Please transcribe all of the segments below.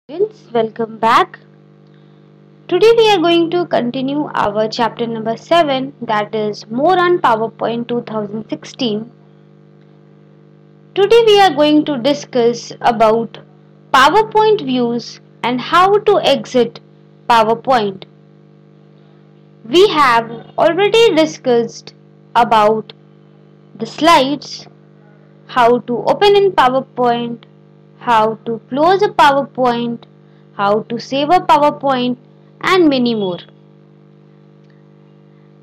Students, welcome back. Today we are going to continue our chapter number 7, that is more on PowerPoint 2016. Today we are going to discuss about PowerPoint views and how to exit PowerPoint. We have already discussed about the slides, how to open in PowerPoint, how to close a PowerPoint, how to save a PowerPoint, and many more.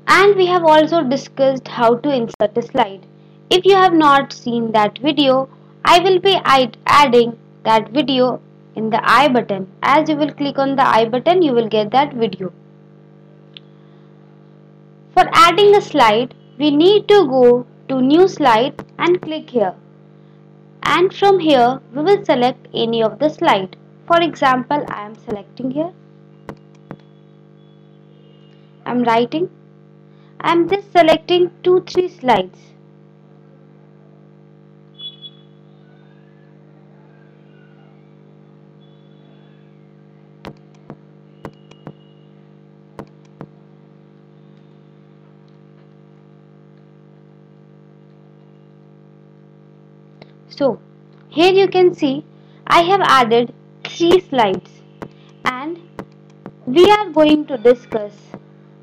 And we have also discussed how to insert a slide. If you have not seen that video, I will be adding that video in the I button. As you will click on the I button, you will get that video. For adding a slide, we need to go to new slide and click here. And from here, we will select any of the slide. For example, I am selecting here. I am writing. I am just selecting 2-3 slides. So here you can see I have added 3 slides and we are going to discuss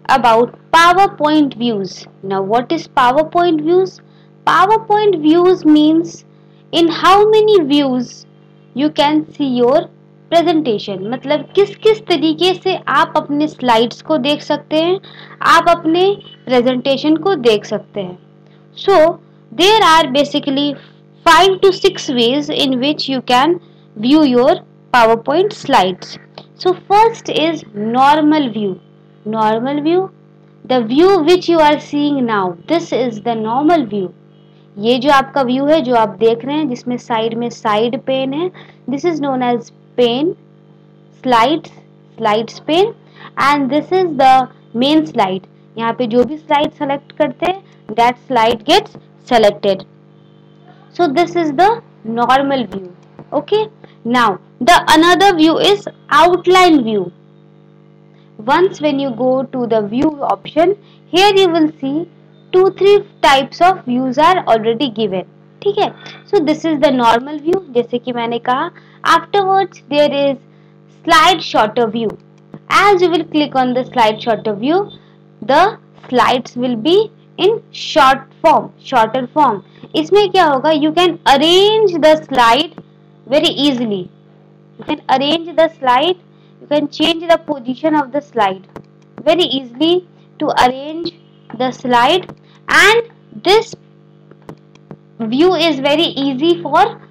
about PowerPoint views. Now what is PowerPoint views? PowerPoint views means in how many views you can see your presentation. मतलब किस किस तरीके से आप अपने slides को देख सकते हैं, आप अपने प्रेजेंटेशन को देख सकते हैं. So there are basically 5 to 6 ways in which you can view your PowerPoint slides. So first is normal view. Normal view, the view which you are seeing now, this is the normal view. ये जो आपका view है जो आप देख रहे हैं जिसमें साइड में साइड पेन है, this is known as pane, slides pane, and this is the main slide. यहाँ पे जो भी slide select करते हैं, that slide gets selected. So this is the normal view. Okay. Now the another view is outline view. Once when you go to the view option, here you will see 2-3 types of views are already given. ठीक है. So this is the normal view. जैसे कि मैंने कहा. Afterwards there is slide shorter view. As you will click on the slide shorter view, the slides will be in shorter form. इसमें क्या होगा? You can arrange the slide very easily. You can arrange the slide. You can change the position of the slide very easily to arrange the slide, and this view is very easy for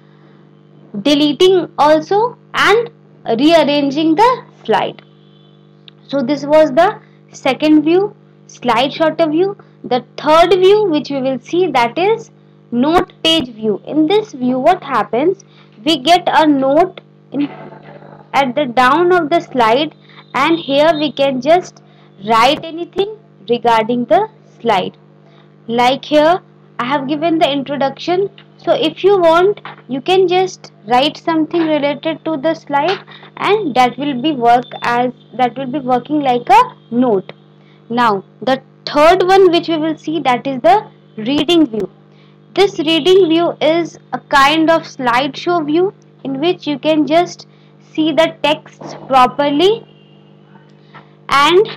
deleting also and rearranging the slide. So this was the second view, slide shorter view. The third view which we will see, that is note page view. In this view what happens, we get a note at the down of the slide, and here we can just write anything regarding the slide. Like here I have given the introduction, so if you want you can just write something related to the slide and that will be working like a note. Now the third one which we will see, that is the reading view. This reading view is a kind of slideshow view in which you can just see the text properly and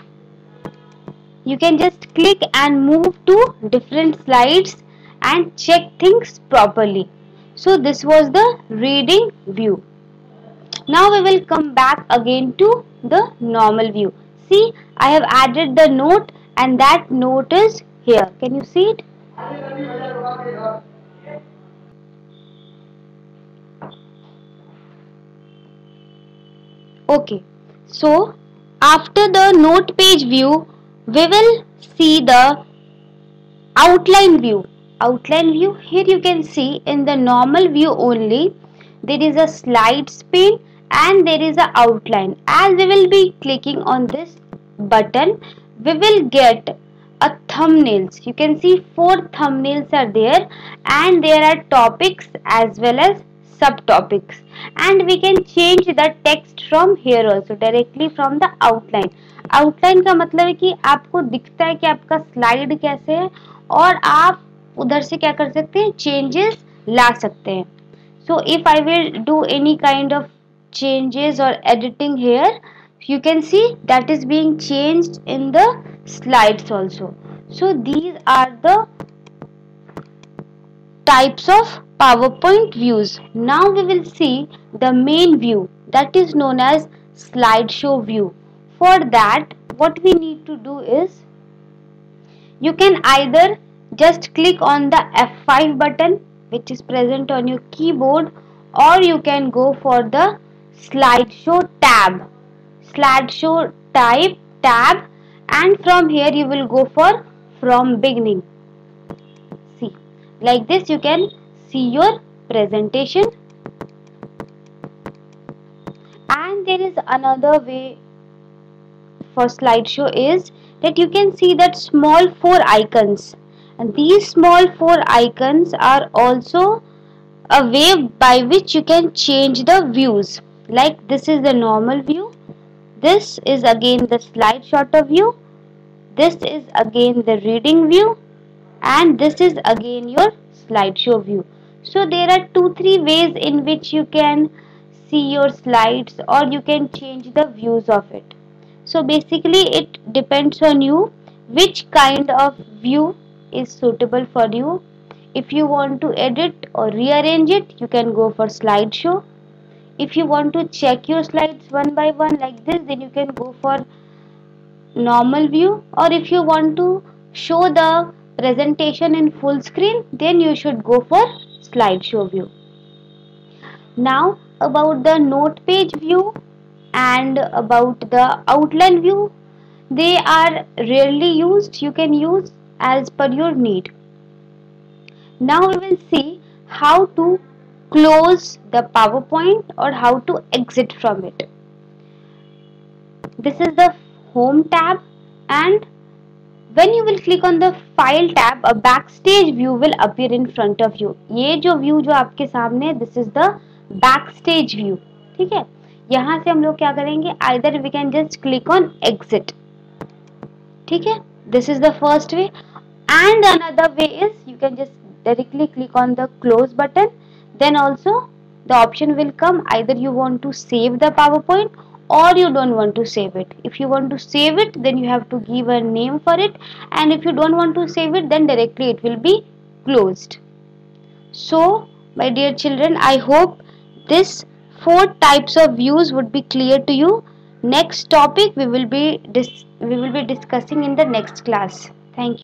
you can just click and move to different slides and check things properly. So this was the reading view. Now we will come back again to the normal view. See, I have added the note and that note is here. Can you see it? Okay. So after the note page view, we will see the outline view. Outline view, here you can see in the normal view only there is a slides pane and there is a outline. As we will be clicking on this button, we will get a thumbnails. You can see 4 thumbnails are there and there are topics as well as subtopics, and we can change the text from here also directly from the outline. Outline का मतलब है कि आपको दिखता है कि आपका slide कैसे है और आप उधर से क्या कर सकते हैं, चेंजेस ला सकते हैं. So if I will do any kind of changes or editing here, you can see that is being changed in the slides also. So these are the types of PowerPoint views. Now we will see the main view, that is known as slideshow view. For that, what we need to do is, you can either just click on the F5 button which is present on your keyboard, or you can go for the slideshow tab, slideshow type tab, and from here you will go for from beginning. See, like this you can see your presentation. And there is another way for slideshow is that you can see that small 4 icons, and these small 4 icons are also a way by which you can change the views. Like this is the normal view, this is again the slide sorter view, this is again the reading view, and this is again your slideshow view. So there are 2-3 ways in which you can see your slides, or you can change the views of it. So basically it depends on you which kind of view is suitable for you. If you want to edit or rearrange it, you can go for slideshow. If you want to check your slides one by one like this, then you can go for normal view. Or if you want to show the presentation in full screen, then you should go for slideshow view. Now about the note page view and about the outline view, they are rarely used. You can use as per your need. Now we will see how to close the PowerPoint or how to exit from it. This is the home tab, and when you will click on the file tab, a backstage view will appear in front of you. ये जो view जो आपके सामने है, this is the backstage view. ठीक है, यहाँ से हम लोग क्या करेंगे, either we can just click on exit. ठीक है, this is the first way, and another way is you can just directly click on the close button. Then also the option will come, either you want to save the PowerPoint or you don't want to save it. If you want to save it, then you have to give a name for it, and if you don't want to save it, then directly it will be closed. So my dear children, I hope this 4 types of views would be clear to you. Next topic we will be discussing in the next class. Thank you.